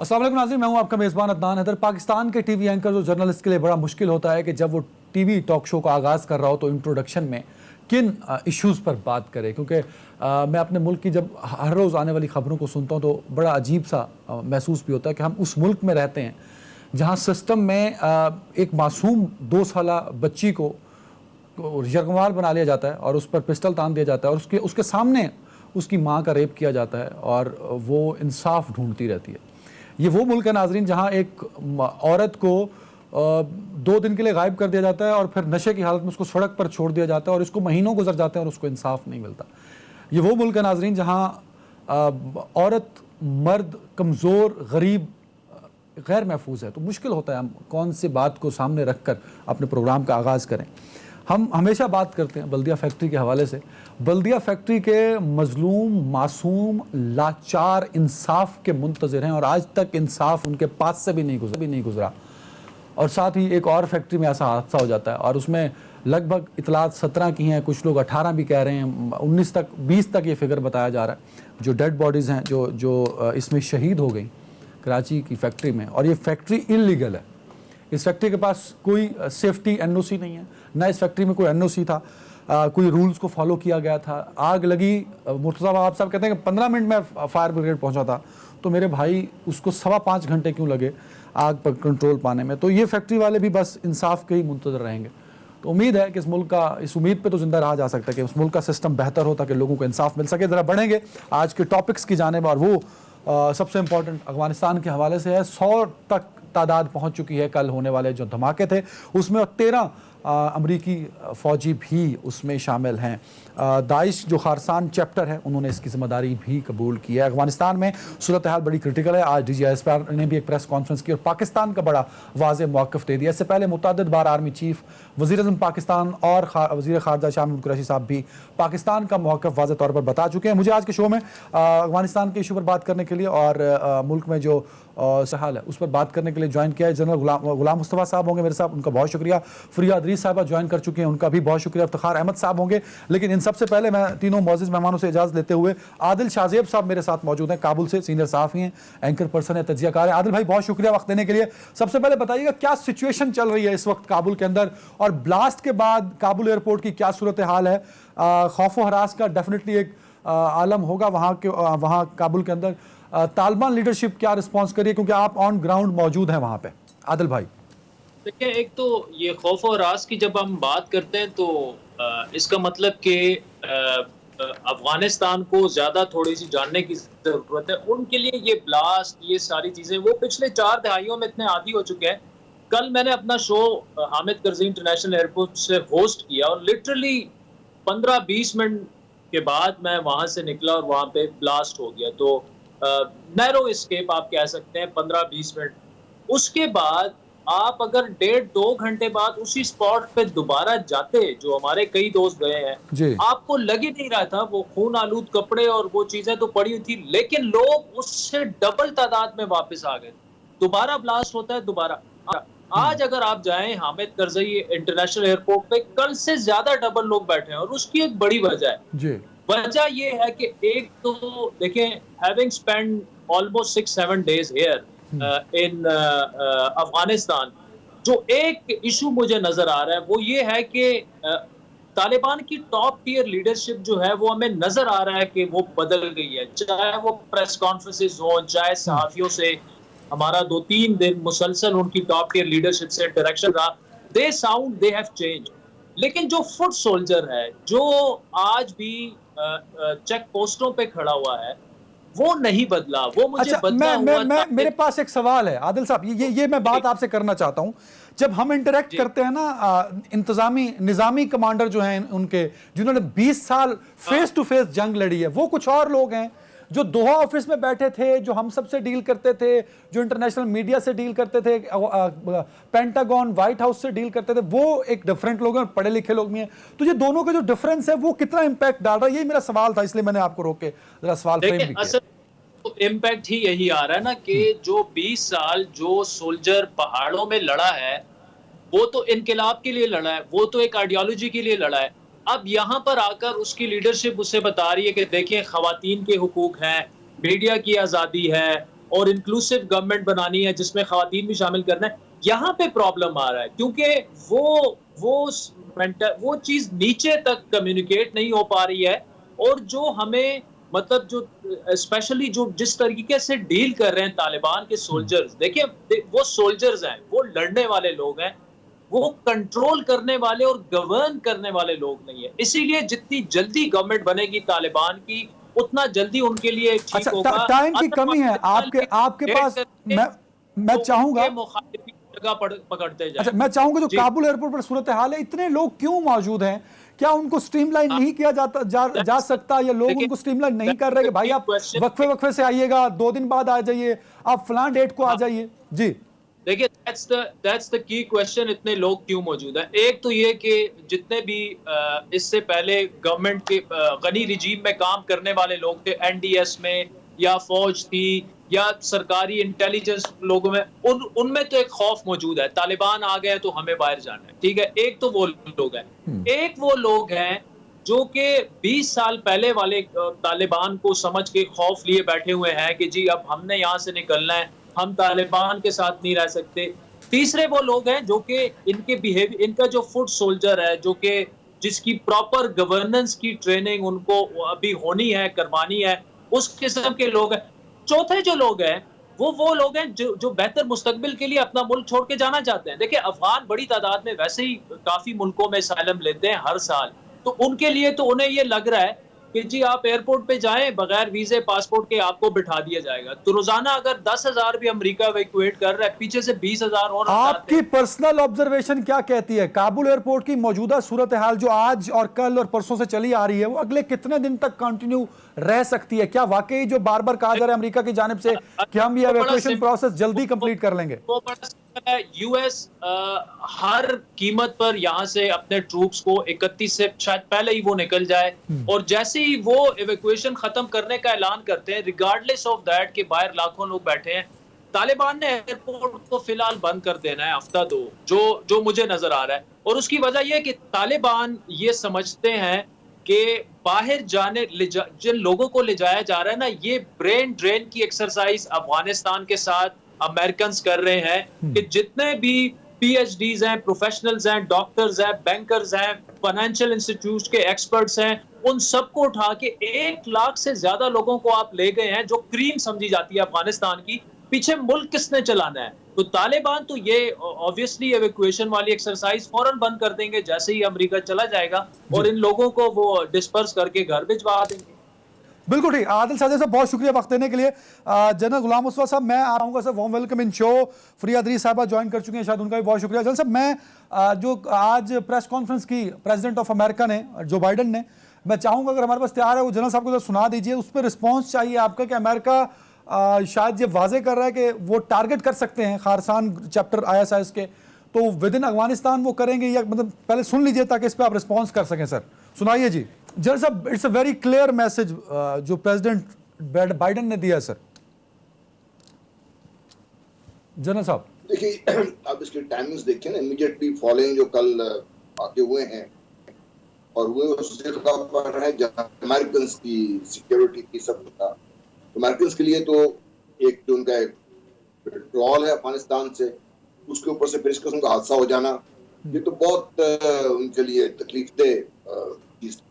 अस्सलाम वालेकुम नाज़रीन, मैं हूं आपका मेज़बान अदनान हैदर। पाकिस्तान के टीवी एंकर जो जर्नलिस्ट के लिए बड़ा मुश्किल होता है कि जब वो टीवी टॉक शो का आगाज़ कर रहा हो तो इंट्रोडक्शन में किन इश्यूज़ पर बात करे, क्योंकि मैं अपने मुल्क की जब हर रोज़ आने वाली ख़बरों को सुनता हूं तो बड़ा अजीब सा महसूस भी होता है कि हम उस मुल्क में रहते हैं जहाँ सिस्टम में एक मासूम 2 साला बच्ची को यरगमाल बना लिया जाता है और उस पर पिस्टल तान दिया जाता है और उसके सामने उसकी माँ का रेप किया जाता है और वो इंसाफ ढूंढती रहती है। ये वो मुल्क है नाजरीन जहाँ एक औरत को 2 दिन के लिए गायब कर दिया जाता है और फिर नशे की हालत में उसको सड़क पर छोड़ दिया जाता है और इसको महीनों गुजर जाते हैं और उसको इंसाफ नहीं मिलता। ये वो मुल्क है नाजरीन जहाँ औरत, मर्द, कमज़ोर, गरीब गैर महफूज है। तो मुश्किल होता है हम कौन सी बात को सामने रख कर अपने प्रोग्राम का आगाज़ करें। हम हमेशा बात करते हैं बल्दिया फैक्ट्री के हवाले से। बल्दिया फैक्ट्री के मजलूम, मासूम, लाचार इंसाफ के मुंतज़िर हैं और आज तक इंसाफ उनके पास से भी नहीं गुजरा। और साथ ही एक और फैक्ट्री में ऐसा हादसा हो जाता है और उसमें लगभग इतलात 17 की हैं, कुछ लोग 18 भी कह रहे हैं, 19 तक 20 तक ये फिगर बताया जा रहा है जो डेड बॉडीज़ हैं जो इसमें शहीद हो गई कराची की फैक्ट्री में। और ये फैक्ट्री इल्लीगल है। इस फैक्ट्री के पास कोई सेफ्टी एनओसी नहीं है, ना इस फैक्ट्री में कोई एनओसी था, कोई रूल्स को फॉलो किया गया था। आग लगी, मुर्तज़ा आप साहब कहते हैं कि 15 मिनट में फायर ब्रिगेड पहुंचा था, तो मेरे भाई उसको 5.25 घंटे क्यों लगे आग पर कंट्रोल पाने में। तो ये फैक्ट्री वाले भी बस इंसाफ के ही मुंतज़र रहेंगे। तो उम्मीद है कि इस मुल्क का, इस उम्मीद पे तो ज़िंदा रहा जा सकता है कि उस मुल्क का सिस्टम बेहतर हो ताकि लोगों को इंसाफ मिल सके। ज़रा बढ़ेंगे आज के टॉपिक्स की जानिब और वो सबसे इम्पॉर्टेंट अफगानिस्तान के हवाले से है। 100 तक तादाद पहुंच चुकी है। कल होने वाले जो धमाके थे उसमें 13 अमरीकी फ़ौजी भी उसमें शामिल हैं। दाइश जो खारसान चैप्टर है उन्होंने इसकी जिम्मेदारी भी कबूल की है। अफगानिस्तान में सूरत हाल बड़ी क्रिटिकल है। आज DGISP ने भी एक प्रेस कॉन्फ्रेंस की और पाकिस्तान का बड़ा वाज़ेह मौक़िफ़ दे दिया। इससे पहले मुतअद्दिद बार आर्मी चीफ, वज़ीर-ए-आज़म पाकिस्तान और वज़ीर ख़ारजा शाह महमूद कुरैशी साहब भी पाकिस्तान का मौक़िफ़ वाज़ेह तौर पर बता चुके हैं। मुझे आज के शो में अफगानिस्तान के इशू पर बात करने के लिए और मुल्क में जो हाल है उस पर बात करने के लिए ज्वाइन किया है जनरल गुलाम मुस्तफ़ा साहब होंगे मेरे साथ, उनका बहुत शुक्रिया। फरिया अदरीस साहबा ज्वाइन कर चुके हैं, उनका भी बहुत शुक्रिया। इफ्तिखार अहमद साहब होंगे। लेकिन इन सबसे पहले मैं तीनों मौजूद मेहमानों से इजाज़त लेते हुए आदिल शाहजेब साहब मेरे साथ मौजूद हैं, काबुल से सीनियर सहाफ़ी हैं, एंकर पर्सन है, तज्ज़ियाकार है। आदिल भाई बहुत शुक्रिया वक्त देने के लिए। सबसे पहले बताइएगा क्या सिचुएशन चल रही है इस वक्त काबुल के अंदर और ब्लास्ट के बाद काबुल एयरपोर्ट की क्या सूरत हाल है। खौफ व हरास का डेफिनेटली एक आलम होगा वहाँ काबुल के अंदर। तालिबान लीडरशिप क्या रिस्पॉन्स करिए क्योंकि आप ऑन ग्राउंड मौजूद हैं वहाँ पे। आदिल भाई देखिए, एक तो ये खौफ और राज की जब हम बात करते हैं तो इसका मतलब कि अफगानिस्तान को ज़्यादा थोड़ी सी जानने की ज़रूरत है। उनके लिए ये ब्लास्ट, ये सारी चीज़ें वो पिछले 4 दहाइयों में इतने आदी हो चुके हैं। कल मैंने अपना शो हामिद करज़ी इंटरनेशनल एयरपोर्ट से होस्ट किया और लिटरली 15-20 मिनट के बाद मैं वहाँ से निकला और वहाँ पे ब्लास्ट हो गया। तो नैरो एस्केप आप कह सकते हैं 15-20 मिनट। उसके बाद आप अगर 1.5-2 घंटे बाद उसी स्पॉट पे दोबारा जाते, जो हमारे कई दोस्त गए हैं, आपको लग ही नहीं रहा था। वो खून आलूद कपड़े और वो चीजें तो पड़ी हुई थी, लेकिन लोग उससे डबल तादाद में वापस आ गए। दोबारा ब्लास्ट होता है, दोबारा। आज अगर आप जाएं हामिद करज़ई इंटरनेशनल एयरपोर्ट पे, कल से ज्यादा डबल लोग बैठे हैं और उसकी एक बड़ी वजह है। वजह ये है कि एक तो देखें, having spend almost 6-7 days here in Afghanistan, जो एक इशू मुझे नजर आ रहा है वो ये है कि तालिबान की टॉप टियर लीडरशिप जो है वो हमें नजर आ रहा है कि वो बदल गई है। चाहे वो प्रेस कॉन्फ्रेंसेस हो, चाहे सहाफियों से हमारा 2-3 दिन मुसलसल उनकी टॉप टियर लीडरशिप से इंटरेक्शन रहा, दे साउंड दे हैव चेंज। लेकिन जो फुट सोल्जर है, जो आज भी चेक पोस्टों पे खड़ा हुआ है, वो नहीं बदला। वो मुझे मेरे पास एक सवाल है आदिल साहब, ये मैं बात आपसे करना चाहता हूं। जब हम इंटरेक्ट करते हैं ना इंतजामी निजामी कमांडर जो हैं उनके, जिन्होंने 20 साल फेस टू फेस जंग लड़ी है, वो कुछ और लोग हैं जो दोहा ऑफिस में बैठे थे, जो हम सब से डील करते थे, जो इंटरनेशनल मीडिया से डील करते थे, पेंटागन, व्हाइट हाउस से डील करते थे, वो एक डिफरेंट लोग हैं, पढ़े लिखे लोग भी हैं। तो ये दोनों का जो डिफरेंस है वो कितना इंपैक्ट डाल रहा है, ये मेरा सवाल था, इसलिए मैंने आपको रोक के जरा सवाल फ्रेम भी किया। तो इम्पैक्ट ही यही आ रहा है ना कि जो 20 साल जो सोल्जर पहाड़ों में लड़ा है, वो तो इनकलाब के लिए लड़ा है, वो तो एक आइडियोलॉजी के लिए लड़ा है। अब यहाँ पर आकर उसकी लीडरशिप उसे बता रही है कि देखिए खवातीन के हुकूक हैं, मीडिया की आज़ादी है और इंक्लूसिव गवर्नमेंट बनानी है जिसमें खवातीन भी शामिल करना है। यहाँ पे प्रॉब्लम आ रहा है क्योंकि वो चीज़ नीचे तक कम्युनिकेट नहीं हो पा रही है और जो हमें मतलब जो स्पेशली जो जिस तरीके से डील कर रहे हैं तालिबान के सोल्जर्स, देखिए वो सोल्जर्स हैं, वो लड़ने वाले लोग हैं, वो कंट्रोल करने वाले और गवर्न करने वाले लोग नहीं है। इसीलिए जितनी जल्दी गवर्नमेंट बनेगी तालिबान की, उतना जल्दी उनके लिए ठीक अच्छा, होगा। टाइम की कमी है आपके पास। मैं चाहूंगा मुखालिफी जगह पकड़ते जाए। अच्छा, मैं चाहूंगा जो काबुल एयरपोर्ट पर सूरत हाल है, इतने लोग क्यों मौजूद हैं? क्या उनको स्ट्रीमलाइन नहीं किया जा सकता, या लोग उनको स्ट्रीमलाइन नहीं कर रहे कि भाई आप वक्फे से आइएगा, 2 दिन बाद आ जाइए, आप फलां डेट को आ जाइए? जी देखिए, दैट्स द की क्वेश्चन, इतने लोग क्यों मौजूद हैं। एक तो ये कि जितने भी इससे पहले गवर्नमेंट के गनी रिजीम में काम करने वाले लोग थे, एनडीएस में या फौज थी या सरकारी इंटेलिजेंस लोगों में, उनमें तो एक खौफ मौजूद है, तालिबान आ गए तो हमें बाहर जाना है, ठीक है। एक तो वो लोग हैं, एक वो लोग हैं जो कि 20 साल पहले वाले तालिबान को समझ के खौफ लिए बैठे हुए हैं कि जी अब हमने यहाँ से निकलना है, हम तालिबान के साथ नहीं रह सकते। तीसरे वो लोग हैं जो कि इनके बिहेवियर, इनका जो फुट सोल्जर है, जो कि जिसकी प्रॉपर गवर्नेंस की ट्रेनिंग उनको अभी होनी है, करवानी है, उस किस्म के लोग हैं। चौथे जो लोग हैं वो लोग हैं जो बेहतर मुस्तकबिल के लिए अपना मुल्क छोड़ के जाना चाहते हैं। देखिए, अफगान बड़ी तादाद में वैसे ही काफी मुल्कों में असाइलम लेते हैं हर साल, तो उनके लिए तो उन्हें ये लग रहा है कि जी आप एयरपोर्ट पे जाएं, बगैर वीजे पासपोर्ट के आपको बिठा दिया जाएगा। तो रोजाना अगर 10,000 भी अमेरिका इवैक्यूएट कर रहा है, पीछे से 20,000 और आपकी पर्सनल ऑब्जर्वेशन क्या कहती है? काबुल एयरपोर्ट की मौजूदा सूरत हाल जो आज और कल और परसों से चली आ रही है, वो अगले कितने दिन तक कंटिन्यू रह सकती है? क्या वाकई जो बार बार कहा जा रहा है अमेरिका की जानिब से कि हम ये इवैक्यूएशन प्रोसेस जल्दी कंप्लीट कर लेंगे? यूएस हर कीमत पर यहां से अपने ट्रूप्स को 31 से शायद पहले ही वो निकल जाए, और जैसे ही वो इवैक्यूएशन खत्म करने का ऐलान करते हैं, रिगार्डलेस ऑफ दैट कि बाहर लाखों लोग बैठे हैं, तालिबान ने एयरपोर्ट को फिलहाल बंद कर देना है हफ्ता 2, जो मुझे नजर आ रहा है। और उसकी वजह यह है कि तालिबान ये समझते हैं कि बाहर जाने जिन लोगों को ले जाया जा रहा है ना, ये ब्रेन ड्रेन की एक्सरसाइज अफगानिस्तान के साथ अमेरिकन कर रहे हैं कि जितने भी पीएचडीज हैं, प्रोफेशनल्स हैं, डॉक्टर्स हैं, बैंकर्स हैं, फाइनेंशियल इंस्टीट्यूट के एक्सपर्ट्स हैं, उन सबको उठा के 1 लाख से ज्यादा लोगों को आप ले गए हैं, जो क्रीम समझी जाती है अफगानिस्तान की। पीछे मुल्क किसने चलाना है? तो तालिबान तो ये ऑब्वियसली एवैक्यूएशन वाली एक्सरसाइज फौरन बंद कर देंगे जैसे ही अमेरिका चला जाएगा, और इन लोगों को वो डिस्पर्स करके घर भिजवा देंगे। बिल्कुल ठीक। आदिल साजिद साहब, बहुत शुक्रिया वक्त देने के लिए। जनरल गुलाम मुस्तफा साहब, मैं आ रहा sir, warm welcome in show. Faria Daris साहबा ज्वाइन कर चुके हैं, शायद उनका भी बहुत शुक्रिया। जनरल साहब, मैं जो आज प्रेस कॉन्फ्रेंस की प्रेसिडेंट ऑफ अमेरिका ने, जो बाइडन ने, मैं चाहूंगा अगर हमारे पास तैयार है वो जनरल साहब को सुना दीजिए। उस पर रिस्पॉन्स चाहिए आपका कि अमेरिका शायद ये वाजे कर रहा है कि वो टारगेट कर सकते हैं खारसान चैप्टर ISIS के, तो विद इन अफगानिस्तान वो करेंगे, या मतलब पहले सुन लीजिए ताकि इस पर आप रिस्पॉन्स कर सकें। सर सुनाइए जी। जनरल साहब, it's a very clear message जो प्रेसिडेंट बाइडन ने दिया है सर। जनरल साहब देखिए, आप इसके टाइमिंग्स देखिए ना, इमीडिएटली फॉलोइंग जो कल आके हुए हैं, और वो उस जगह पर है जहां अमेरिकन की सिक्योरिटी की सब था। अमेरिकन के लिए तो एक जो उनका विड्रॉल है अफगानिस्तान से, उसके ऊपर से फिर इस किस्म का हादसा हो जाना, ये तो बहुत उनके लिए तकलीफदेह चीज।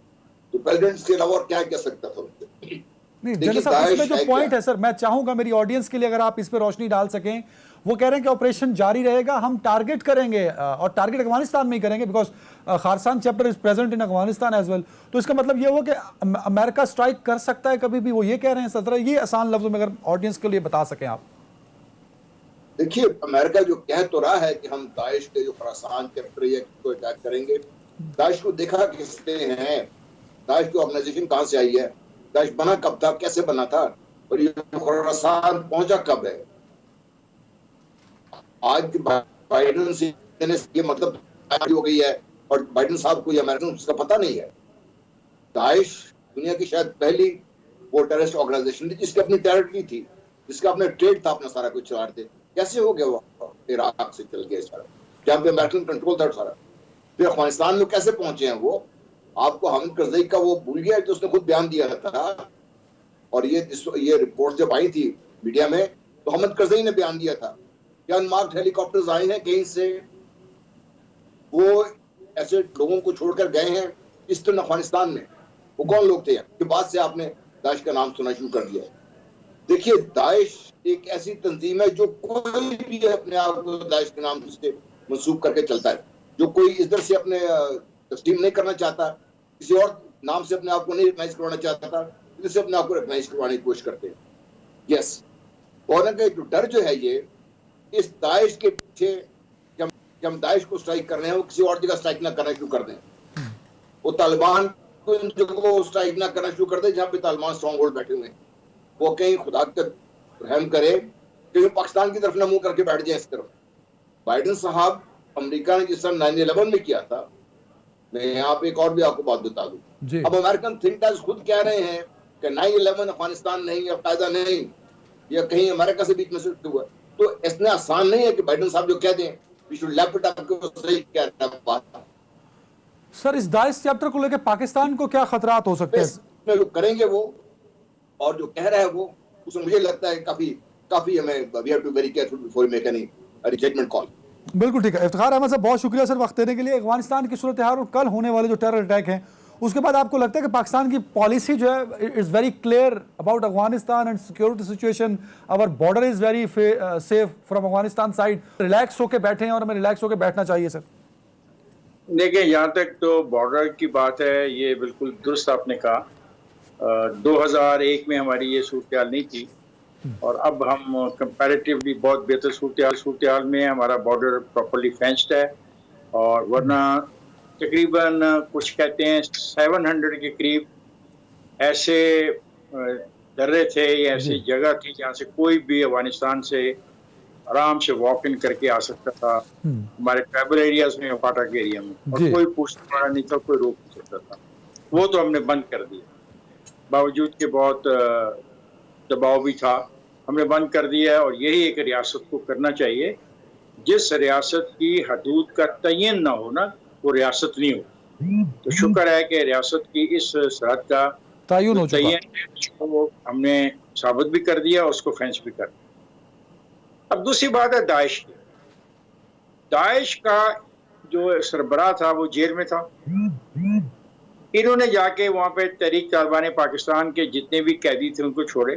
तो प्रेसिडेंट के अलावा और क्या कह सकता था उनसे? नहीं जनरल साहब, इसमें जो पॉइंट है सर, मैं चाहूंगा मेरी ऑडियंस के लिए अगर आप इस पर रोशनी डाल सकें। वो कह रहे हैं कि ऑपरेशन जारी रहेगा, हम टारगेट करेंगे, और टारगेट अफगानिस्तान में ही करेंगे, because Khorasan chapter is present in Afghanistan as well. तो इसका मतलब ये हुआ कि अमेरिका स्ट्राइक कर सकता है कभी भी, वो ये कह रहे हैं सर। ये आसान लफ्जों में अगर ऑडियंस के लिए बता सकें आप। देखिए, अमेरिका जो कह तो रहा है कि हम दाइश के जो खारसान चैप्टर को अटैक करेंगे, दाइश को देखा किसने है, दाइश की ऑर्गेनाइजेशन कहां से आई है, दाइश बना कब था, कैसे बना था, और ये खारसान पहुंचा कब है। आज बाइडन से ये मतलब हो गई है, और बाइडन साहब को ये अमेरिकन उसका पता नहीं है। दाइश दुनिया की शायद पहली वो टेररिस्ट ऑर्गेनाइजेशन थी जिसकी अपनी टेरिटरी थी, जिसका अपना ट्रेड था, अपना सारा कुछ चलाते। कैसे हो गया वो इराक से चल गया सारा, जहाँ पे अमेरिकन कंट्रोल था सारा। फिर अफगानिस्तान में कैसे पहुंचे हैं वो, आपको हामिद करजई का वो भूल गया कि उसने खुद बयान दिया था, और ये रिपोर्ट जब आई थी मीडिया में तो हामिद करजई ने बयान दिया था कि अनमार्क्ड हेलीकॉप्टर्स आए हैं कहीं से, वो ऐसे लोगों को छोड़कर गए हैं ईस्टर्न अफगानिस्तान में। वो कौन लोग थे? के बाद से आपने दाइश का नाम सुनना शुरू कर दिया। देखिए, दाइश एक ऐसी तंजीम है जो कोई भी अपने आप को दाइश के नाम से मंसूब करके चलता है। जो कोई इधर से अपने तस्लीम नहीं करना चाहता, किसी और नाम से अपने आप को नहीं रिकॉग्नाइज करवाना चाहता, इधर से अपने आप को रिकॉग्नाइज करवाने की कोशिश करते हैं। यस, और जो डर जो है ये इस दाइश के पीछे कि हम दाइश को स्ट्राइक कर रहे हैं, वो किसी और जगह स्ट्राइक ना करना शुरू कर दें, वो तालिबान को इन जगहों को स्ट्राइक ना करना शुरू कर दें जहां पे तालिबान स्ट्रॉन्ग होल्ड बैठे हुए हैं। वो कहीं खुदा का रहम करे कि पाकिस्तान की तरफ ना मुंह करके बैठ जाए इस तरफ। बाइडेन साहब, अमेरिका ने जिस तरह 9/11 में किया था, मैं यहाँ पे एक और भी आपको बात बता दूं। अब अमेरिकन थिंक टैंक्स खुद कह रहे हैं कि 9/11 अफगानिस्तान नहीं, अलकायदा नहीं, या कहीं अमेरिका से बीच में से हुआ। तो इतना आसान नहीं है कि बाइडेन साहब जो कह दें we should lap it up, सही कह रहे हैं बात। सर, इस दाइश चैप्टर को लेकर पाकिस्तान को क्या खतरात हो सकते हैं? जो करेंगे वो और जो कह रहा है वो, उसमें मुझे लगता है काफी हमें we have to very careful before make any judgement call. बिल्कुल ठीक है। इफ्तिखार अहमद साहब, बहुत शुक्रिया सर वक्त देने के लिए। अफगानिस्तान की सूरत हाल और कल होने वाले जो टेरर अटैक हैं उसके बाद आपको लगता है कि पाकिस्तान की पॉलिसी जो है is very clear about Afghanistan and security situation, our border is very safe from Afghanistan side, relax होकर बैठे हैं और हमें रिलैक्स होकर बैठना चाहिए? सर देखिए, यहाँ तक तो बॉर्डर की बात है, ये बिल्कुल दुरुस्त आपने कहा। 2001 में हमारी ये सूरत हाल नहीं थी और अब हम कंपैरेटिवली बहुत बेहतर सूरत हाल में हमारा बॉर्डर प्रॉपर्ली फेंस्ड है। और वरना तकरीबन कुछ कहते हैं 700 के करीब ऐसे दर्रे थे या ऐसी जगह थी जहाँ से कोई भी अफगानिस्तान से आराम से वॉक इन करके आ सकता था हमारे ट्राइबल एरियाज में, फाटक एरिया में, और कोई पूछने वाला नहीं था, कोई रोक नहीं सकता था। वो तो हमने बंद कर दिया, बावजूद के बहुत दबाव भी था, हमने बंद कर दिया है। और यही एक रियासत को करना चाहिए। जिस रियासत की हदूद का तयन ना होना वो रियासत नहीं हो। तो शुक्र है कि रियासत की इस सरहद का तयन हो चुका है, वो हमने साबित भी कर दिया और उसको फेंस भी कर दिया। अब दूसरी बात है दाइश की। दाइश का जो सरबराह था वो जेल में था। इन्होंने जाके वहां पे तहरीक तालिबान पाकिस्तान के जितने भी कैदी थे उनको छोड़े,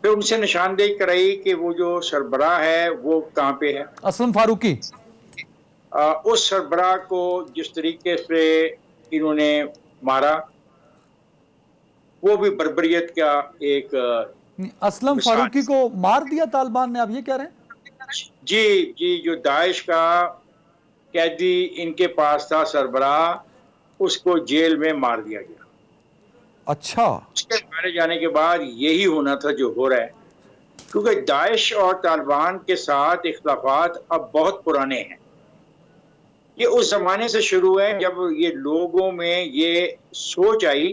फिर उनसे निशानदेही कराई कि वो जो सरबराह है वो कहाँ पे है। असलम फारूकी, उस सरबराह को जिस तरीके से इन्होंने मारा वो भी बर्बरियत का एक असलम फारूकी को मार दिया तालिबान ने, आप ये कह रहे हैं? जी, जो दाइश का कैदी इनके पास था सरबराह, उसको जेल में मार दिया गया। अच्छा, उसके मारे जाने के बाद यही होना था जो हो रहा है, क्योंकि दाइश और तालिबान के साथ इख्तिलाफात अब बहुत पुराने हैं। ये उस जमाने से शुरू है जब ये लोगों में ये सोच आई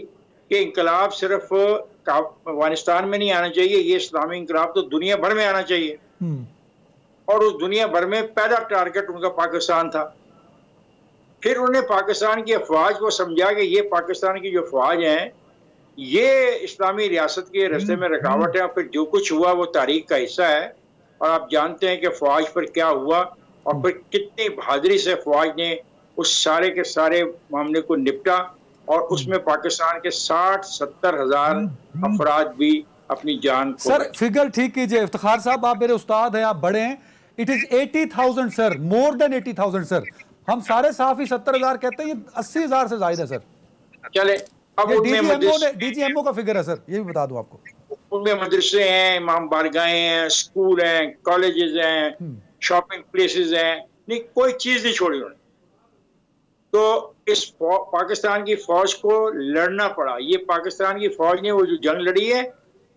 कि इंकलाब सिर्फ अफगानिस्तान में नहीं आना चाहिए, ये इस्लामी इंकलाब तो दुनिया भर में आना चाहिए। और उस दुनिया भर में पहला टारगेट उनका पाकिस्तान था। फिर उन्होंने पाकिस्तान की अफवाज को समझा कि ये पाकिस्तान की जो अफवाज हैं ये इस्लामी रियासत के रास्ते में रुकावट है। और फिर जो कुछ हुआ वो तारीख का हिस्सा है। और आप जानते हैं कि अफवाज पर क्या हुआ और फिर कितनी बहादुरी से अफवाज ने उस सारे के सारे मामले को निपटा। और उसमें पाकिस्तान के 60-70 हज़ार अफराद भी अपनी जान खो सर फिगर ठीक कीजिए। इफ्तिखार साहब, आप मेरे उस्ताद हैं, आप बड़े हैं। It is 80,000 sir, more than 80,000 sir. हम सारे साफी 70,000 कहते हैं, ये 80,000 से ज्यादा है सर। चले, अब डीजीएमओ का फिगर है सर, ये भी बता दूं आपको। उनमें मदरसे हैं, इमाम बारगाहें हैं, स्कूल हैं, कॉलेजेस हैं, शॉपिंग प्लेसेस हैं, नहीं कोई चीज नहीं छोड़ी उन्होंने। तो इस पाकिस्तान की फौज को लड़ना पड़ा। ये पाकिस्तान की फौज ने वो जो जंग लड़ी है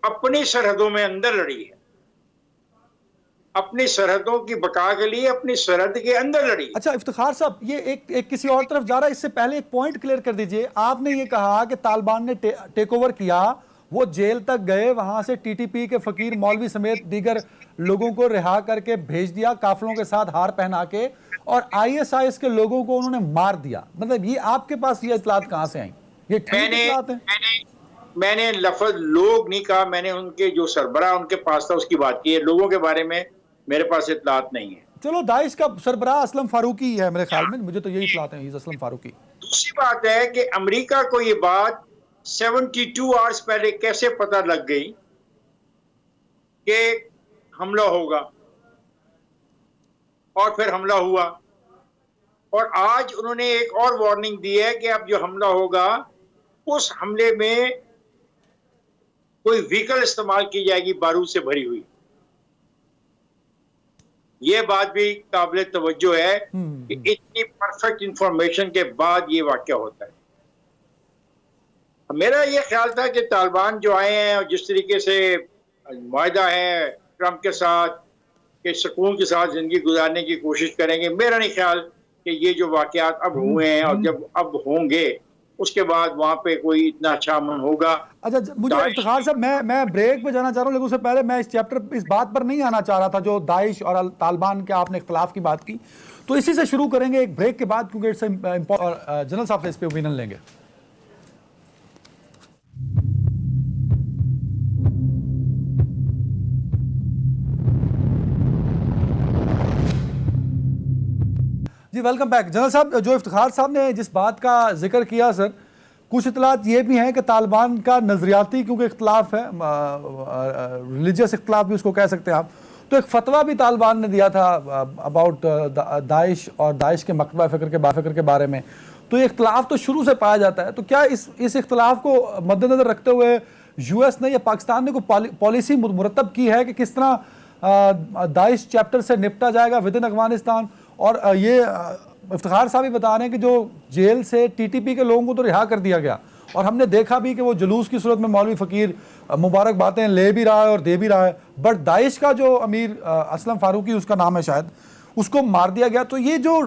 अपनी सरहदों में अंदर लड़ी है, अपनी सरहदों की बका के लिए अपनी सरहद के अंदर लड़ी। अच्छा इफ्तिखार साहब, ये एक किसी और तरफ जा रहा है, इससे पहले एक पॉइंट क्लियर कर दीजिए। आपने ये कहा कि तालिबान ने टेक ओवर किया, वो जेल तक गए, वहां से टीटीपी के फकीर मौलवी समेत दीगर लोगों को रिहा करके भेज दिया काफिलों के साथ हार पहना के, और आईएसआईएस के लोगों को उन्होंने मार दिया। मतलब ये आपके पास ये इतलात कहां से आई? ये ठीक इतलात है? मैंने लफ्ज लोग नहीं कहा, मैंने उनके जो सरबराह उनके पास था उसकी बात की है। लोगों के बारे में मेरे पास इतलात नहीं है। चलो, दाइश का सरबराह असलम फारूकी है मेरे ख्याल में, मुझे तो यही इतलात है, असलम फारूकी। दूसरी बात है कि अमेरिका को ये बात 72 आवर्स पहले कैसे पता लग गई कि हमला होगा, और फिर हमला हुआ। और आज उन्होंने एक और वार्निंग दी है कि अब जो हमला होगा उस हमले में कोई व्हीकल इस्तेमाल की जाएगी बारूद से भरी हुई। ये बात भी काबिल तवज्जो है कि इतनी परफेक्ट इंफॉर्मेशन के बाद ये वाकया होता है। मेरा ये ख्याल था कि तालिबान जो आए हैं और जिस तरीके से मुआहदा है ट्रंप के साथ कि सुकून के साथ जिंदगी गुजारने की कोशिश करेंगे, मेरा नहीं ख्याल कि ये जो वाकयात अब हुए हैं और जब अब होंगे उसके बाद वहां पे कोई इतना अच्छा अमन होगा। अच्छा, मुझे इफ्तिखार साहब, मैं ब्रेक पे जाना चाह रहा हूँ, लेकिन उससे पहले मैं इस बात पर नहीं आना चाह रहा था जो दाइश और तालिबान के आपने इख्तिलाफ की बात की, तो इसी से शुरू करेंगे एक ब्रेक के बाद, क्योंकि इससे जनरल साहब से इस पे ओपिनियन लेंगे। जी, वेलकम बैक। जनरल साहब, जो इफ्तिखार साहब ने जिस बात का जिक्र किया सर, कुछ इतलात ये भी हैं कि तालिबान का नज़रियाती क्योंकि इख्तलाफ है, रिलीजियस इख्तलाफ भी उसको कह सकते हैं आप, तो एक फतवा भी तालिबान ने दिया था अबाउट दाइश और दाइश के मकतबा फ़िक्र के बारे में। तो ये इख्तलाफ तो शुरू से पाया जाता है, तो क्या इस इख्तलाफ को मद्देनज़र रखते हुए यूएस ने या पाकिस्तान ने कोई पॉलिसी मुरतब की है कि किस तरह दाइश चैप्टर से निपटा जाएगा विद इन अफगानिस्तान? और ये इफ्तिखार साहब भी बता रहे हैं कि जो जेल से टीटीपी के लोगों को तो रिहा कर दिया गया, और हमने देखा भी कि वो जुलूस की सूरत में मौलवी फ़कीर मुबारक बातें ले भी रहा है और दे भी रहा है, बट दाइश का जो अमीर असलम फारूकी उसका नाम है शायद, उसको मार दिया गया। तो ये जो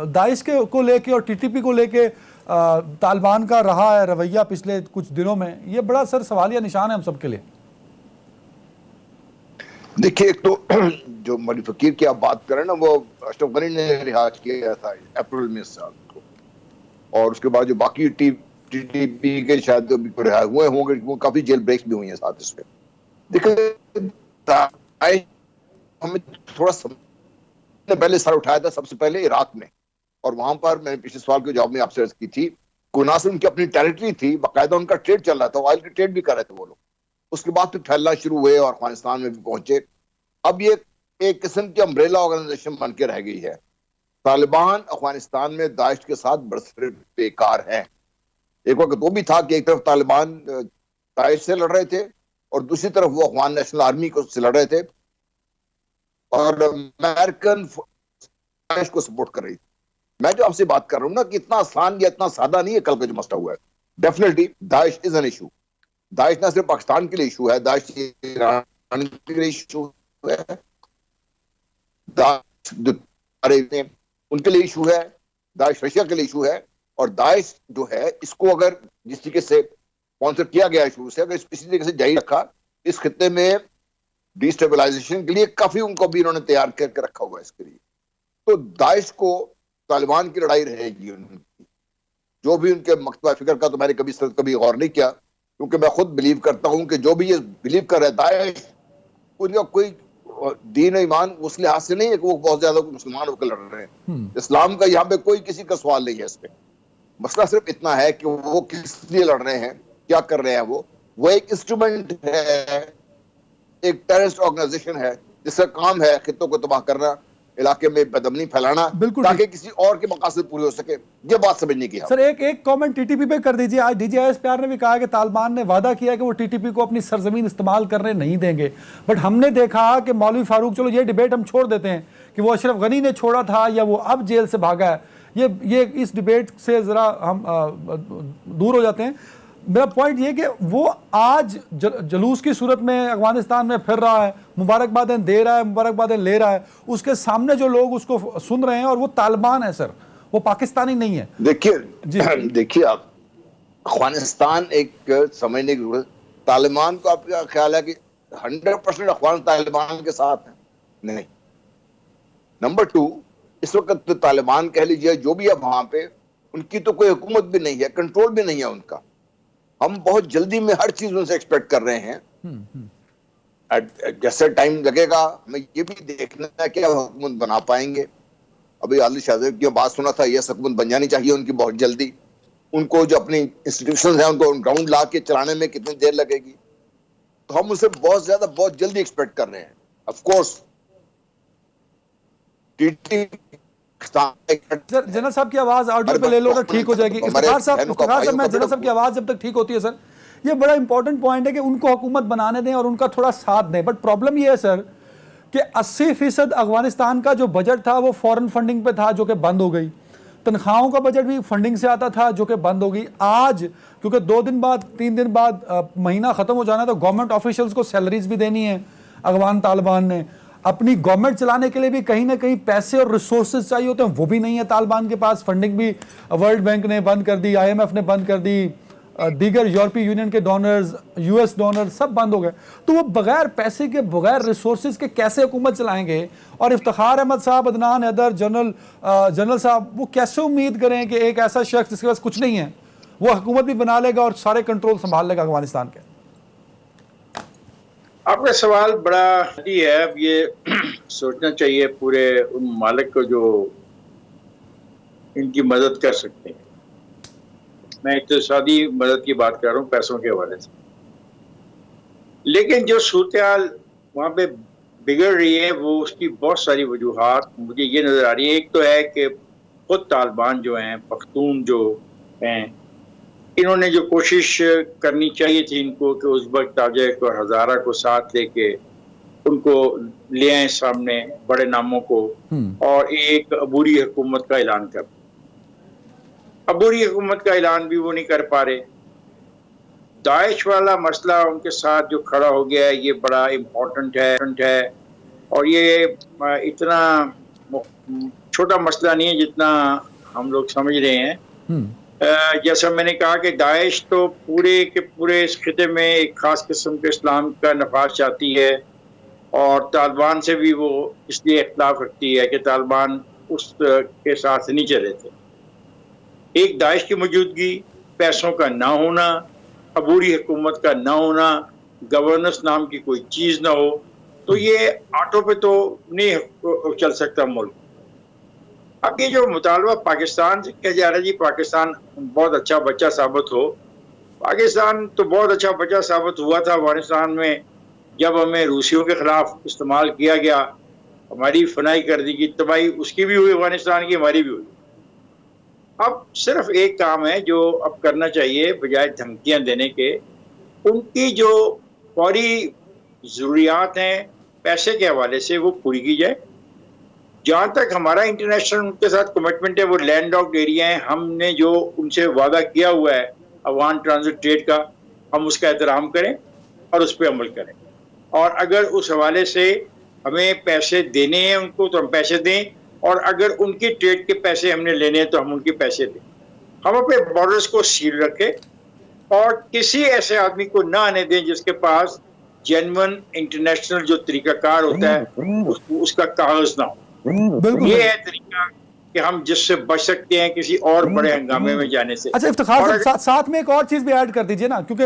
दाइश को लेके और टीटीपी को लेके तालिबान का रहा है रवैया पिछले कुछ दिनों में, ये बड़ा सर सवालिया निशान है हम सब के लिए। देखिए, एक तो जो मौलवी फकीर की आप बात करें ना, वो अशरफ गनी ने रिहा किया था अप्रैल में इस साल को, और उसके बाद जो बाकी टीटीपी के शायद रिहा हुए होंगे, वो काफी जेल ब्रेक्स भी हुई हैं साथ इसमें। देखिए, हमें थोड़ा समय पहले सर उठाया था सबसे पहले इराक में, और वहां पर मैंने पिछले सवाल के जवाब में आपसे अर्ज की थी, ना सिर्फ उनकी अपनी टेरिटरी थी, बाकायदा उनका ट्रेड चल रहा था, ऑयल की ट्रेड भी कर रहे थे वो लोग। उसके बाद फिर फैलना शुरू हुए और अफगानिस्तान में भी पहुंचे। अब ये एक किस्म की अम्ब्रेला ऑर्गेनाइजेशन बन के रह गई है। तालिबान अफगानिस्तान में दाइश के साथ बरसरे बेकार है। एक वक्त वो भी था कि एक तरफ तालिबान दाइश से लड़ रहे थे और दूसरी तरफ वो अफगान नेशनल आर्मी को से लड़ रहे थे, और अमेरिकन दाइश को सपोर्ट कर रही थी। मैं जो आपसे बात कर रहा हूँ ना कि इतना आसान या इतना सादा नहीं है कल का जो मसला हुआ है। Definitely Daesh is an issue. Daesh ना सिर्फ पाकिस्तान के लिए इशू है, दाइश ईरान के लिए इशू है, दाइश उनके लिए इशू है, दाइश रशिया के लिए इशू है। और दाइश जो है, इसको अगर जिस तरीके से स्पॉन्सर किया गया शुरू से, अगर इसी तरीके से जारी रखा, इस खित्ते में डिस्टेबलाइजेशन के लिए काफी उनको भी इन्होंने तैयार करके रखा हुआ है इसके लिए। तो दाइश को तालिबान की लड़ाई रहेगी उनकी, जो भी उनके मकतबा फिक्र का, तो मैंने कभी गौर नहीं किया, क्योंकि मैं खुद बिलीव करता हूं कि जो भी ये बिलीव कर रहा है दाइश, उनका कोई दीन ईमान उस लिहाज से नहीं है कि वो बहुत ज्यादा मुसलमान होकर लड़ रहे हैं। इस्लाम का यहाँ पे कोई किसी का सवाल नहीं है इसमें। मसला सिर्फ इतना है कि वो किस लिए लड़ रहे हैं, क्या कर रहे हैं। वो एक इंस्ट्रूमेंट है, एक टेररिस्ट ऑर्गेनाइजेशन है जिसका काम है खित्तों को तबाह करना, इलाके में बदअमनी फैलाना, ताकि किसी और के मकासद पूरे हो सके। ये बात समझने की है। सर, एक कमेंट टीटीपी पे कर दीजिए। आज DGIS ने भी कहा कि तालिबान ने वादा किया कि वो टीटीपी को अपनी सरजमीन इस्तेमाल करने नहीं देंगे, बट हमने देखा कि मौलवी फारूक, चलो ये डिबेट हम छोड़ देते हैं कि वो अशरफ गनी ने छोड़ा था या वो अब जेल से भागा है, ये इस डिबेट से जरा हम दूर हो जाते हैं। मेरा पॉइंट ये कि वो आज जलूस की सूरत में अफगानिस्तान में फिर रहा है, मुबारकबादें दे रहा है, मुबारकबादें ले रहा है, उसके सामने जो लोग उसको सुन रहे हैं, और वो तालिबान है सर, वो पाकिस्तानी नहीं है। देखिए आप, अफगानिस्तान एक समझने की, तालिबान को आपका ख्याल है कि 100% अफगान तालिबान के साथ है? नहीं। नंबर 2, इस वक्त तो तालिबान कह लीजिए, जो भी है वहां पे, उनकी तो कोई हुकूमत भी नहीं है, कंट्रोल भी नहीं है उनका। हम बहुत जल्दी में हर चीज उनसे एक्सपेक्ट कर रहे हैं। जैसे टाइम लगेगा, हमें ये भी देखना है कि हम हुकूमत बना पाएंगे। अभी आदिल शाहजेब की बात सुना था, ये हुकूमत बन जानी चाहिए उनकी बहुत जल्दी। उनको जो अपनी इंस्टीट्यूशंस हैं उनको ग्राउंड ला के चलाने में कितनी देर लगेगी, तो हम उसे बहुत जल्दी एक्सपेक्ट कर रहे हैं। ऑफ कोर्स सर, जनरल साहब की आवाज ऑडियो पे ले लो ना, ठीक हो जाएगी। इफ्तिखार साहब, मैं जनरल साहब की आवाज जब तक ठीक होती है सर, ये बड़ा इंपॉर्टेंट पॉइंट है कि उनको हुकूमत बनाने दें और उनका थोड़ा साथ दें। बट प्रॉब्लम ये है सर कि 80% अफगानिस्तान का जो बजट था वो फॉरेन फंडिंग पे था, जो कि बंद हो गई। तनख्वाहों का बजट भी फंडिंग से आता था, जो कि बंद हो गई। आज क्योंकि 2 दिन बाद 3 दिन बाद महीना खत्म हो जाना, तो गवर्नमेंट ऑफिशियल्स को सैलरीज भी देनी है। अफगान तालिबान ने अपनी गवर्नमेंट चलाने के लिए भी कहीं ना कहीं पैसे और रिसोर्सेज चाहिए होते हैं, वो भी नहीं है तालिबान के पास। फंडिंग भी वर्ल्ड बैंक ने बंद कर दी, IMF ने बंद कर दी, दीगर यूरोपीय यूनियन के डोनर्स, US डोनर्स सब बंद हो गए। तो वो बगैर पैसे के, बगैर रिसोर्सेज के कैसे हुकूमत चलाएंगे? और इफ्तिखार अहमद साहब, अदनान हैदर, जनरल साहब, वो कैसे उम्मीद करें कि एक ऐसा शख्स जिसके पास कुछ नहीं है वो हुकूमत भी बना लेगा और सारे कंट्रोल संभाल लेगा अफगानिस्तान के? आपका सवाल बड़ा सही है। अब ये सोचना चाहिए पूरे उन मालिक को जो इनकी मदद कर सकते हैं। मैं इक़्तिसादी मदद की बात कर रहा हूँ, पैसों के हवाले से। लेकिन जो सूरत-ए-हाल वहाँ पे बिगड़ रही है, वो उसकी बहुत सारी वजूहात मुझे ये नज़र आ रही है। एक तो है कि खुद तालिबान जो हैं, पख्तून जो हैं, इन्होंने जो कोशिश करनी चाहिए थी इनको कि उज़्बेक, ताजिक और हज़ारा को साथ लेके उनको ले आए सामने, बड़े नामों को, और एक अबूरी हुकूमत का ऐलान कर। अबूरी हुकूमत का ऐलान भी वो नहीं कर पा रहे। दाइश वाला मसला उनके साथ जो खड़ा हो गया है, ये बड़ा इम्पोर्टेंट है और ये इतना छोटा मसला नहीं है जितना हम लोग समझ रहे हैं। जैसा मैंने कहा कि दाइश तो पूरे के पूरे इस खिते में एक खास किस्म के इस्लाम का नफाज चाहती है, और तालिबान से भी वो इसलिए इख्तिलाफ रखती है कि तालिबान उसके साथ नहीं चले थे। एक दाइश की मौजूदगी, पैसों का ना होना, अबूरी हुकूमत का ना होना, गवर्नेंस नाम की कोई चीज़ ना हो, तो ये ऑटो पे तो नहीं चल सकता मुल्क। अब ये जो मुतालबा पाकिस्तान से कहा जा रहा है, जी पाकिस्तान बहुत अच्छा बच्चा साबित हो। पाकिस्तान तो बहुत अच्छा बच्चा साबित हुआ था अफगानिस्तान में, जब हमें रूसियों के खिलाफ इस्तेमाल किया गया। हमारी फनाई कर दी गई, तबाही उसकी भी हुई अफगानिस्तान की, हमारी भी हुई। अब सिर्फ एक काम है जो अब करना चाहिए, बजाय धमकियां देने के, उनकी जो फौरी ज़रूरियात हैं पैसे के हवाले से वो पूरी की जाए। जहाँ तक हमारा इंटरनेशनल उनके साथ कमिटमेंट है, वो लैंड लॉक्ड एरिया है, हमने जो उनसे वादा किया हुआ है अफगान ट्रांजिट ट्रेड का, हम उसका एहतराम करें और उस पर अमल करें। और अगर उस हवाले से हमें पैसे देने हैं उनको तो हम पैसे दें, और अगर उनके ट्रेड के पैसे हमने लेने हैं तो हम उनके पैसे दें। हम अपने बॉर्डर्स को सील रखें और किसी ऐसे आदमी को ना आने दें जिसके पास जेन्युइन इंटरनेशनल जो तरीकाकार होता है उसका कागज ना हो। ये है तरीका कि हम जिससे बच सकते हैं किसी और बड़े हंगामे में जाने से। अच्छा इफ्तिखार साहब, साथ में एक और चीज भी ऐड कर दीजिए ना, क्योंकि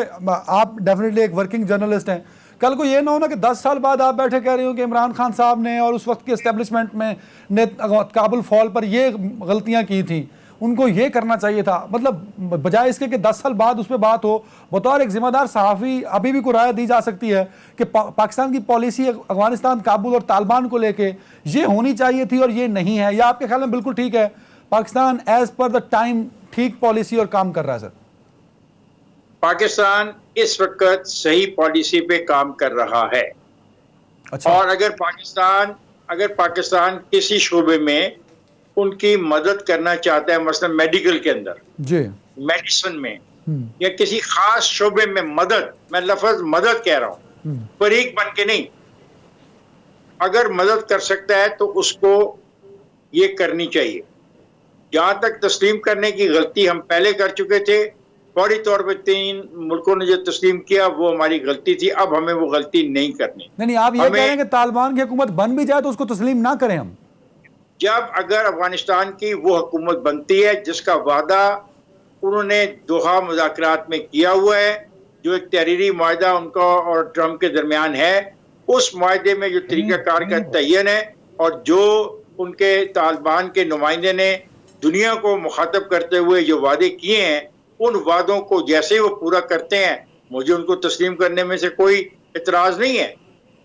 आप डेफिनेटली एक वर्किंग जर्नलिस्ट हैं। कल को ये ना हो ना कि 10 साल बाद आप बैठे कह रहे हो कि इमरान खान साहब ने और उस वक्त के एस्टेब्लिशमेंट में ने काबुल फॉल पर ये गलतियां की थी, उनको ये करना चाहिए था। मतलब बजाय इसके कि 10 साल बाद उस पर बात हो, बतौर एक जिम्मेदार सहाफ़ी अभी भी कोई राय दी जा सकती है कि पाकिस्तान की पॉलिसी अफगानिस्तान, काबुल और तालिबान को लेके ये होनी चाहिए थी और ये नहीं है, या आपके ख्याल में बिल्कुल ठीक है, Pakistan as per the time ठीक पॉलिसी और काम कर रहा है? सर, पाकिस्तान इस वक्त सही पॉलिसी पे काम कर रहा है। अच्छा। और अगर पाकिस्तान किसी शोबे में उनकी मदद करना चाहता है, मसलन मेडिकल के अंदर जी, मेडिसिन में, या किसी खास शोबे में मदद, मैं लफ्ज मदद कह रहा हूं, फरीक बन के नहीं, अगर मदद कर सकता है तो उसको ये करनी चाहिए। जहां तक तस्लीम करने की गलती हम पहले कर चुके थे, फौरी तौर पर 3 मुल्कों ने जो तस्लीम किया वो हमारी गलती थी, अब हमें वो गलती नहीं करनी। नहीं, आप ये कह रहे हैं कि तालिबान की हुकूमत बन भी जाए तो उसको तस्लीम ना करें हम? जब अगर अफगानिस्तान की वो हुकूमत बनती है जिसका वादा उन्होंने दोहा मुज़ाकरात में किया हुआ है, जो एक तहरीरी मुआहदा उनका और ट्रंप के दरमियान है, उस मुआहदे में जो तरीक़ाकार का तयन है और जो उनके तालिबान के नुमाइंदे ने दुनिया को मुखातब करते हुए जो वादे किए हैं, उन वादों को जैसे ही वो पूरा करते हैं, मुझे उनको तस्लीम करने में से कोई इतराज़ नहीं है।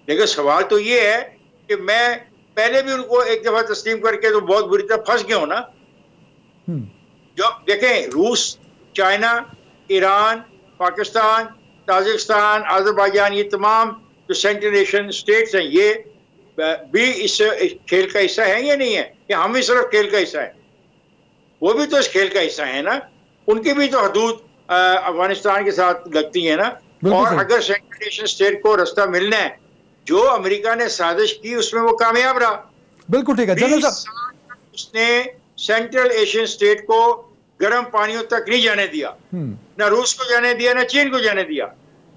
लेकिन सवाल तो ये है कि मैं पहले भी उनको एक दफ़ा तस्लीम करके तो बहुत बुरी तरह फंस गया हूँ ना। जो देखें, रूस, China, Iran, Pakistan, Tajikistan, Azerbaijan, ये तमाम जो सेंट्रल एशियन स्टेट्स हैं, ये भी इस खेल का हिस्सा है या नहीं है? या हम ही सिर्फ खेल का हिस्सा है? वो भी तो इस खेल का हिस्सा है ना। उनकी भी तो हदूद अफगानिस्तान के साथ लगती है ना। और अगर सेंट्रल एशियन स्टेट को रास्ता मिलना है, जो अमेरिका ने साजिश की उसमें वो कामयाब रहा। बिल्कुल ठीक है जनरल साहब, उसने सेंट्रल एशियन स्टेट को गर्म पानियों तक नहीं जाने दिया, ना रूस को जाने दिया, ना चीन को जाने दिया,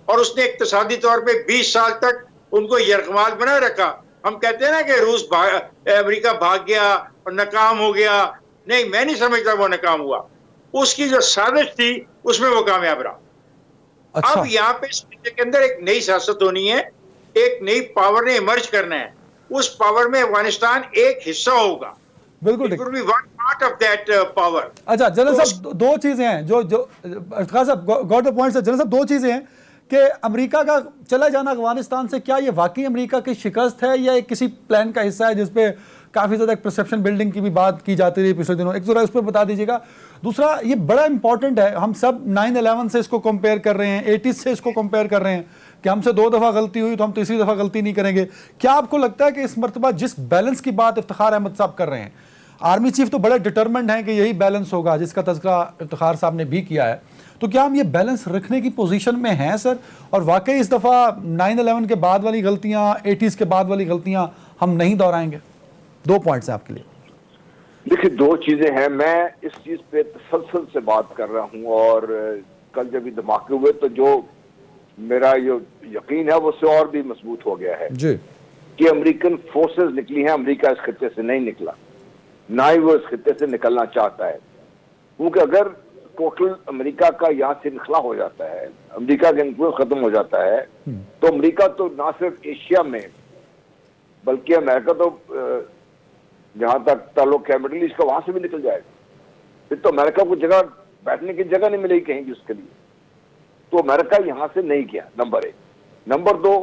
और उसने इक्तिसादी तौर पे 20 साल तक उनको यरगमाल बनाए रखा। हम कहते हैं ना कि रूस अमेरिका भाग गया और नाकाम हो गया। नहीं, मैं नहीं समझता वो नाकाम हुआ। उसकी जो साजिश थी उसमें वो कामयाब रहा। अच्छा। अब यहाँ पे इस के अंदर एक नई सियासत होनी है, एक नई पावर ने इमर्ज करना है। उस पावर में अफगानिस्तान एक हिस्सा होगा। बिल्कुल ठीक। Part of that power. अच्छा जनरल साहब, दो चीजें हैं जो इफ्तिखार साहब गॉट द पॉइंट। जनरल साहब, दो चीजें हैं कि अमेरिका का चला जाना अफगानिस्तान से, क्या ये वाकई अमेरिका की शिकस्त है या एक किसी प्लान का हिस्सा है जिसपे काफ़ी ज़्यादा एक परसेप्शन बिल्डिंग की भी बात की जाती रही पिछले दिनों? एक ज़रा उस पर बता दीजिएगा। दूसरा, ये बड़ा इंपॉर्टेंट है, हम सब 9/11 से इसको कंपेयर कर रहे हैं, 80s से इसको कंपेयर कर रहे हैं कि हमसे 2 दफ़ा गलती हुई तो हम तीसरी दफ़ा गलती नहीं करेंगे। क्या आपको लगता है कि इस मरतबा जिस बैलेंस की बात इफ्तिखार अहमद साहब कर रहे हैं, आर्मी चीफ तो बड़े डिटरमिन्ड हैं कि यही बैलेंस होगा जिसका तज़किरा इफ्तिखार साहब ने भी किया है, तो क्या हम ये बैलेंस रखने की पोजीशन में हैं सर? और वाकई इस दफ़ा 9/11 के बाद वाली गलतियाँ, 80s के बाद वाली गलतियाँ हम नहीं दोहराएंगे? 2 पॉइंट्स हैं आपके लिए। देखिए, 2 चीजें हैं। मैं इस चीज पे तसलसल से बात कर रहा हूँ, और कल जब ये धमाके हुए तो जो मेरा ये यकीन है वो उससे और भी मजबूत हो गया है जी कि अमेरिकन फोर्सेस निकली हैं। अमेरिका इस खत्ते से नहीं निकला, ना ही वो इस खत्ते से निकलना चाहता है। क्योंकि अगर टोटल अमेरिका का यहाँ से निकला हो जाता है, अमेरिका का इन्फ्लुएंस खत्म हो जाता है, तो अमेरिका तो ना सिर्फ एशिया में बल्कि अमेरिका तो जहां तक ताल्लुक है मिडिल ईस्ट का, वहां से भी निकल जाएगा। फिर तो अमेरिका को जगह बैठने की जगह नहीं मिलेगी कहीं भी उसके लिए। तो अमेरिका यहां से नहीं गया, नंबर 1। नंबर 2,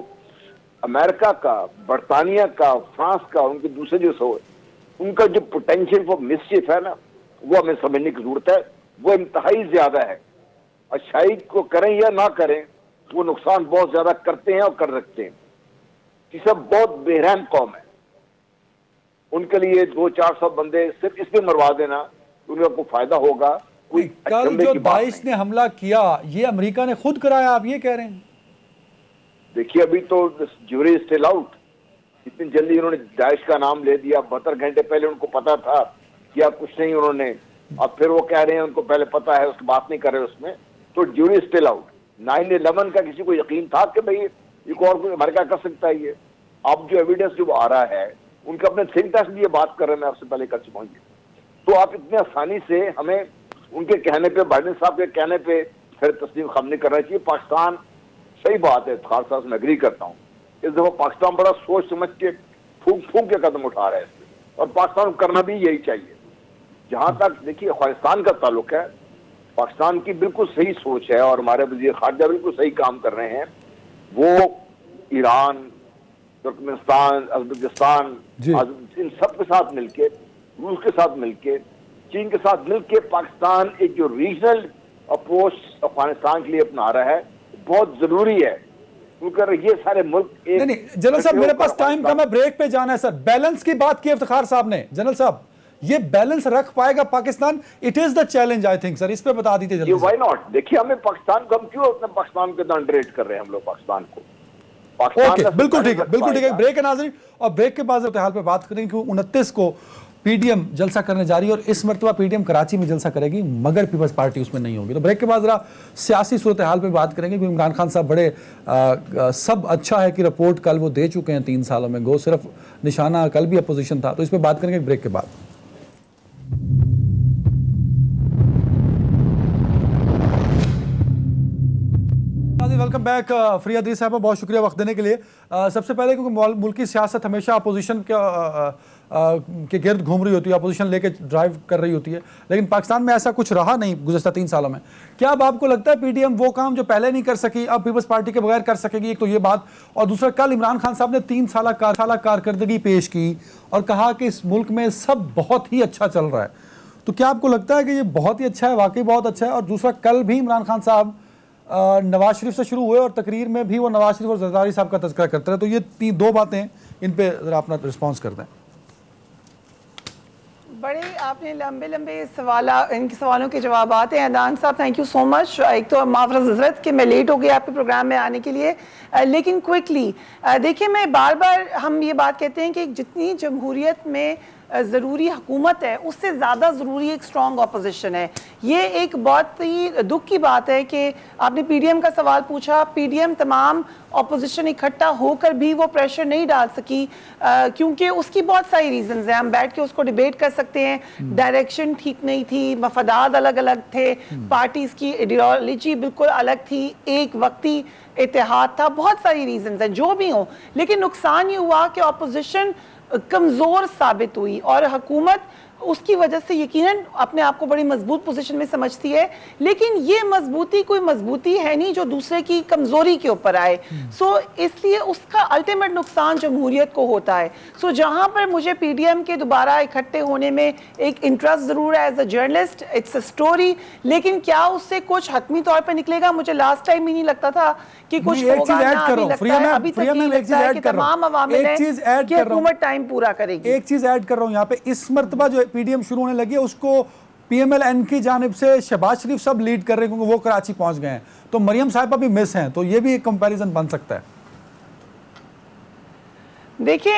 अमेरिका का, बरतानिया का, फ्रांस का, उनके दूसरे जो उनका जो पोटेंशियल फॉर मिसचिफ है ना, वो हमें समझने की जरूरत है। वो इंतहाई ज्यादा है। अच्छाई को करें या ना करें, वो नुकसान बहुत ज्यादा करते हैं और कर रखते हैं। ये सब बहुत बेरहम कौम है। उनके लिए 200-400 बंदे सिर्फ इसमें मरवा देना उनका कोई फायदा होगा? कोई कल जो दाइश ने हमला किया, ये अमेरिका ने खुद कराया, आप ये कह रहे हैं? देखिए, अभी तो ज्यूरी स्टिल आउट। इतनी जल्दी उन्होंने दाइश का नाम ले दिया। 72 घंटे पहले उनको पता था कि अब कुछ नहीं उन्होंने, अब फिर वो कह रहे हैं उनको पहले पता है, उसकी बात नहीं कर रहे उसमें। तो ज्यूरी स्टिल आउट। 9/11 का किसी को यकीन था कि भाई ये और कोई अमेरिका कर सकता है? ये अब जो एविडेंस जो आ रहा है, उनके अपने थिंक टैंक भी ये बात कर रहे हैं, मैं आपसे पहले कर चुका हूँ। तो आप इतने आसानी से हमें उनके कहने पे, बाइडेन साहब के कहने पे फिर तस्लीम खम नहीं करना चाहिए। पाकिस्तान, सही बात है, खास साहब मैं एग्री करता हूँ, इस दफा पाकिस्तान बड़ा सोच समझ के फूंक के कदम उठा रहा है इसमें, और पाकिस्तान को करना भी यही चाहिए। जहां तक देखिए अफगानिस्तान का ताल्लुक है, पाकिस्तान की बिल्कुल सही सोच है और हमारे वजीर खारजा बिल्कुल सही काम कर रहे हैं। वो ईरान, तुर्कमेनिस्तान, अजबकिस्तान, इन सब के साथ मिलके, रूस के साथ मिलके, चीन के साथ मिलके पाकिस्तान एक जो रीजनल अप्रोच अफगानिस्तान के लिए अपना रहा है, बहुत जरूरी है। क्योंकि ये सारे मुल्क नहीं, जनरल साहब मेरे पास टाइम कम है, ब्रेक पे जाना है सर। बैलेंस की बात की इफ्तिखार साहब ने। जनरल साहब, ये बैलेंस रख पाएगा Pakistan? It is the challenge I think sir, इस पे बता दीजिए जल्दी। Why not? देखिए, हमें पाकिस्तान को, हम क्यों अपने पाकिस्तान को अंडररेट कर रहे हैं हम लोग पाकिस्तान को? ओके, बिल्कुल ठीक है, बिल्कुल ठीक है। ब्रेक है नाज़रीन, और ब्रेक के बाद हाल पे बात करेंगे कि 29 को पीडीएम जलसा करने जा रही है और इस मरतबा पीडीएम कराची में जलसा करेगी मगर पीपल्स पार्टी उसमें नहीं होगी। तो ब्रेक के बाद जरा सियासी सूरत हाल पे बात करेंगे क्योंकि इमरान खान साहब बड़े सब अच्छा है कि रिपोर्ट कल वो दे चुके हैं 3 सालों में, गो सिर्फ निशाना कल भी अपोजिशन था। तो इस पर बात करेंगे ब्रेक के बाद। वेलकम बैक फ्रिया दी साहब, बहुत शुक्रिया वक्त देने के लिए। सबसे पहले क्योंकि मुल्की सियासत हमेशा अपोजिशन के गिर्द घूम रही होती है, अपोजिशन लेके ड्राइव कर रही होती है, लेकिन पाकिस्तान में ऐसा कुछ रहा नहीं गुज़श्ता 3 सालों में। क्या अब आपको लगता है पीडीएम वो काम जो पहले नहीं कर सकी अब पीपल्स पार्टी के बगैर कर सकेगी? एक तो ये बात, और दूसरा कल इमरान खान साहब ने 3 साल कारकर्दगी पेश की और कहा कि इस मुल्क में सब बहुत ही अच्छा चल रहा है। तो क्या आपको लगता है कि ये बहुत ही अच्छा है, वाकई बहुत अच्छा है? और दूसरा, कल भी इमरान खान साहब नवाज शरीफ से शुरू हुए और तकरीर में भी वो नवाज शरीफ और जरदारी साहब का तज़किरा करते रहे। तो ये 2 बातें, इन पे जरा अपना रिस्पॉन्स कर दें। बड़े आपने लंबे लंबे सवाल, इनके सवालों के जवाब आते हैं। अदनान साहब थैंक यू सो मच। एक तो माफ़रत हज़रत कि मैं लेट हो गई आपके प्रोग्राम में आने के लिए, लेकिन क्विकली देखिए, मैं बार बार हम ये बात कहते हैं कि जितनी जमहूरियत में ज़रूरी हुकूमत है उससे ज़्यादा ज़रूरी एक स्ट्रॉन्ग अपोजिशन है। ये एक बहुत ही दुख की बात है कि आपने पीडीएम का सवाल पूछा, पीडीएम तमाम अपोजिशन इकट्ठा होकर भी वो प्रेशर नहीं डाल सकी क्योंकि उसकी बहुत सारी रीजंस हैं। हम बैठ के उसको डिबेट कर सकते हैं। डायरेक्शन ठीक नहीं थी, मफादात अलग अलग थे, पार्टीज की आइडियोलॉजी बिल्कुल अलग थी, एक वक्ती इत्तेहाद था, बहुत सारी रीजंस हैं। जो भी हो, लेकिन नुकसान ये हुआ कि अपोजिशन कमजोर साबित हुई और हुकूमत उसकी वजह से यकीनन अपने आप को बड़ी मजबूत पोजीशन में समझती है, लेकिन ये मजबूती कोई मजबूती है नहीं जो दूसरे की कमजोरी के ऊपर आए। सो इसलिए उसका अल्टीमेट नुकसान जमहूरियत को होता है। सो जहां पर मुझे पीडीएम के दोबारा इकट्ठे होने में एक इंटरेस्ट जरूर है as a journalist, it's a story, लेकिन क्या उससे कुछ हतमी तौर पर निकलेगा? मुझे लास्ट टाइम ही नहीं लगता था कि कुछ होगा ना, अभी लगता है, अभी तक नहीं लगता है कि तमाम अवामिल हैं कि हुकूमत टाइम पूरा करेगी। एक चीज ऐड कर रहा हूं यहाँ पे, इस मर्तबा जो पीडीएम शुरू होने लगी है उसको पीएमएल-एन की जानिब से शहबाज शरीफ सब लीड कर रहे हैं क्योंकि वो कराची पहुंच गए हैं, तो मरियम साहिबा भी मिस हैं, तो ये भी एक कंपैरिजन बन सकता है। देखिए,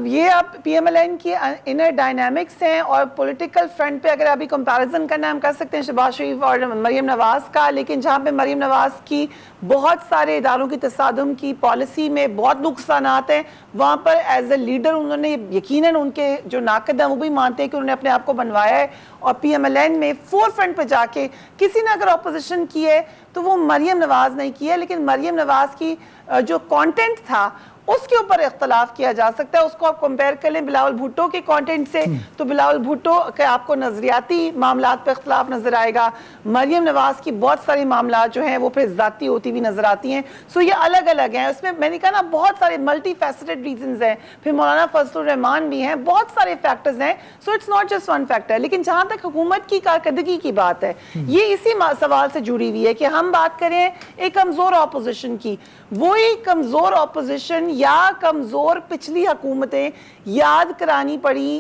ये अब पीएमएल-एन की इनर डायनामिक्स हैं और पॉलिटिकल फ्रंट पे अगर अभी कंपैरिजन करना हम कर सकते हैं शहबाज शरीफ और मरियम नवाज का, लेकिन जहाँ पे मरियम नवाज की बहुत सारे इदारों की तसादुम की पॉलिसी में बहुत नुकसानात हैं, वहाँ पर एज ए लीडर उन्होंने यकीनन, उनके जो नाकद हैं वो भी मानते हैं कि उन्होंने अपने आप को बनवाया है और पीएमएल-एन में फोर फ्रंट पे जाके किसी ने अगर अपोजिशन की है तो वो मरियम नवाज नहीं की है, लेकिन मरियम नवाज की जो कंटेंट था उसके ऊपर इख्तलाफ किया जा सकता है। उसको आप कंपेयर कर लें बिलावल भुट्टो के कंटेंट से, तो बिलावल भुट्टो के आपको नजरियाती मामलात पे इख्तलाफ नजर आएगा, मरियम नवाज की बहुत सारी मामलात जो हैं वो फिर जाती होती भी नजर आती हैं। सो ये अलग अलग हैं, उसमें मैंने कहा ना बहुत सारे मल्टी फैसेटेड रीजंस हैं, फिर मौलाना फजलुर रहमान भी हैं, बहुत सारे फैक्टर्स हैं। So it's not just one factor. लेकिन जहां तक हुकूमत की कारकर्दगी की बात है, ये इसी सवाल से जुड़ी हुई है कि हम बात करें एक कमजोर अपोजिशन की, वही कमजोर अपोजिशन या कमजोर पिछली हुकूमतें याद करानी पड़ी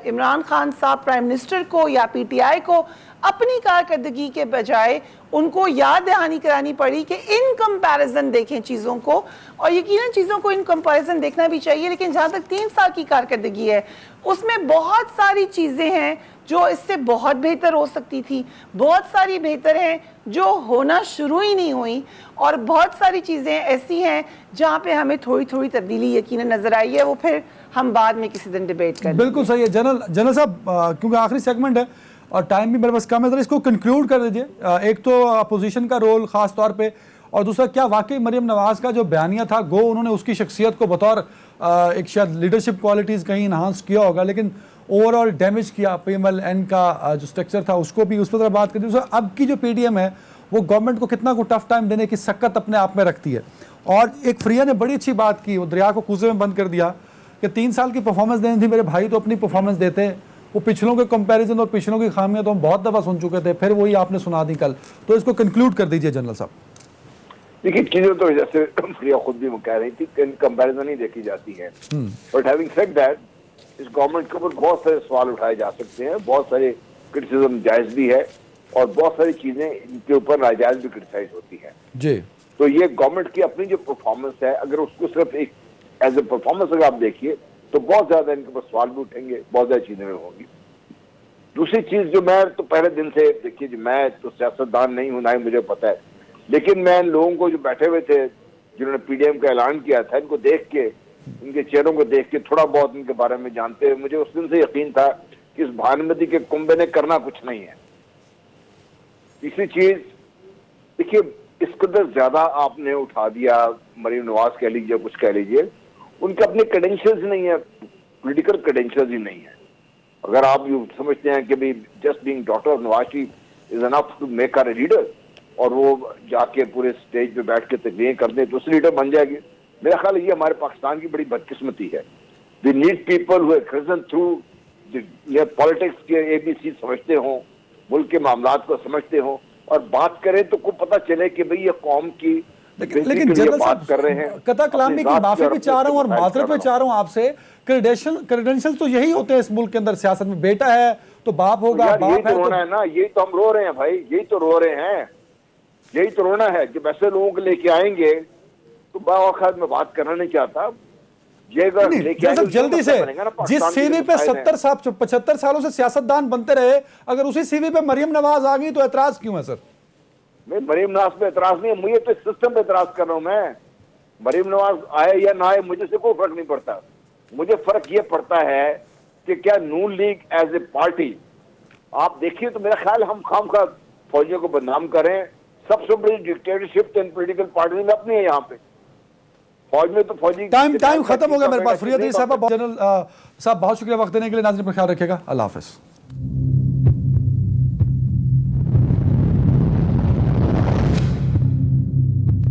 इमरान खान साहब प्राइम मिनिस्टर को या पीटीआई को, अपनी कारकर्दगी के बजाय उनको याद दहानी करानी पड़ी कि इन कंपैरिजन देखें चीज़ों को, और यकीनन चीज़ों को इन कंपैरिजन देखना भी चाहिए। लेकिन जहाँ तक 3 साल की कारकर्दगी है उसमें बहुत सारी चीज़ें हैं जो इससे बहुत बेहतर हो सकती थी, बहुत सारी बेहतर हैं जो होना शुरू ही नहीं हुई, और बहुत सारी चीज़ें ऐसी हैं जहाँ पे हमें थोड़ी थोड़ी तब्दीली यकीनन नजर आई है। वो फिर हम बाद में किसी दिन डिबेट करें। बिल्कुल सही है। जनरल साहब, क्योंकि आखिरी सेगमेंट है और टाइम भी मेरे पास कम है, जरा इसको कंक्लूड कर दीजिए। एक तो अपोजिशन का रोल खास तौर पे, और दूसरा क्या वाकई मरियम नवाज का जो बयानिया था, गो उन्होंने उसकी शख्सियत को बतौर एक शायद लीडरशिप क्वालिटीज़ कहीं इन्हांस किया होगा, लेकिन ओवरऑल डैमेज किया पीएमएल-एन का जो स्ट्रक्चर था उसको भी, उस पर बात करें। दूसरा, अब की जो पीडीएम है वो गवर्नमेंट को कितना को टफ टाइम देने की सक्कत अपने आप में रखती है। और एक फ्रिया ने बड़ी अच्छी बात की, वो दरिया को कूजे में बंद कर दिया कि 3 साल की परफॉर्मेंस देनी थी, मेरे भाई तो अपनी परफॉर्मेंस देते, वो पिछलों के कंपैरिजन और पिछलों की खामियां तो हम बहुत दफ़ा सुन चुके थे, फिर वही आपने सुना दी कल। तो इसको कंक्लूड कर दीजिए जनरल साहब। देखिए, चीजें तो जैसे प्रिया खुद भी कह रही थी, कंपैरिजन ही देखी जाती है, बट हैविंग सेड दैट, इस गवर्नमेंट के ऊपर बहुत सारे सवाल उठाए जा सकते हैं, बहुत सारे क्रिटिसिज्म जायज भी है और बहुत सारी चीजें इनके ऊपर नाजायज भी क्रिटिसाइज होती है जी। तो ये गवर्नमेंट की अपनी जो परफॉर्मेंस है, अगर उसको सिर्फ एक एज ए परफॉर्मेंस अगर आप देखिए तो बहुत ज्यादा इनके पास सवाल भी उठेंगे, बहुत ज्यादा चीजें होंगी। दूसरी चीज जो मैं तो पहले दिन से, देखिए जी मैं तो सियासतदान नहीं हूं, ना ही मुझे पता है, लेकिन मैं इन लोगों को जो बैठे हुए थे जिन्होंने पीडीएम का ऐलान किया था, इनको देख के, इनके चेहरों को देख के, थोड़ा बहुत इनके बारे में जानते हुए मुझे उस दिन से यकीन था कि इस भानुमति के कुंभे ने करना कुछ नहीं है। तीसरी चीज, देखिए इस कदर ज्यादा आपने उठा दिया, मरीम नवाज कह लीजिए, कुछ कह लीजिए, उनके अपने क्रेडेंशियल्स नहीं है, पॉलिटिकल क्रेडेंशियल्स ही नहीं है। अगर आप ये समझते हैं कि भाई just being daughter of Nawaz Sharif is enough to make her a leader, और वो जाके पूरे स्टेज पे बैठ के तकरीरें कर दे तो उस लीडर बन जाएगी, मेरा ख्याल ये हमारे पाकिस्तान की बड़ी बदकिस्मती है। We need people who have reason through politics के एबीसी समझते हों, मुल्क के मामलात को समझते हों, और बात करें तो को पता चले कि भाई ये कौम की लेकिन जनरल बात कर रहे हैं। साहब, कथा कलामी की माफी भी चाह रहा हूं और माजरत भी चाह रहा हूं आपसे, क्रेडेंशियल तो यही होते हैं इस मुल्क के अंदर सियासत में, बेटा है तो बाप होगा, यार, बाप यही तो है रोना है ना, यही तो हम रो रहे हैं भाई, यही तो रो रहे हैं, यही तो रोना है। जब ऐसे लोगों को लेके आएंगे तो बावखात में बात करना नहीं चाहता, ये अगर लेके आएंगे जल्दी से जिस सीवी पे 75 सालों से सियासतदान बनते रहे, अगर उसी सीवी पे मरियम नवाज आ गई तो एतराज क्यों है सर? मैं मरीम नवाज पे एतराज नहीं है, मुझे तो सिस्टम पे एतराज कर रहा हूं। मैं मरीम नवाज आए या ना आए मुझे से कोई फर्क नहीं पड़ता, मुझे फर्क ये पड़ता है कि क्या नून लीग एज ए पार्टी, आप देखिए तो मेरा ख्याल हम खामखा फौजियों को बदनाम करें। सबसे बड़ी डिक्टेटरशिप तो इन पॉलिटिकल पार्टी में अपनी है यहाँ पे, फौज में तो फौजी टाइम खत्म हो गया मेरे पास। फरीद अली साहब, जनरल साहब बहुत शुक्रिया वक्त देने के लिए। नाज़रीन अपना ख्याल रखिएगा, अल्लाह हाफिज।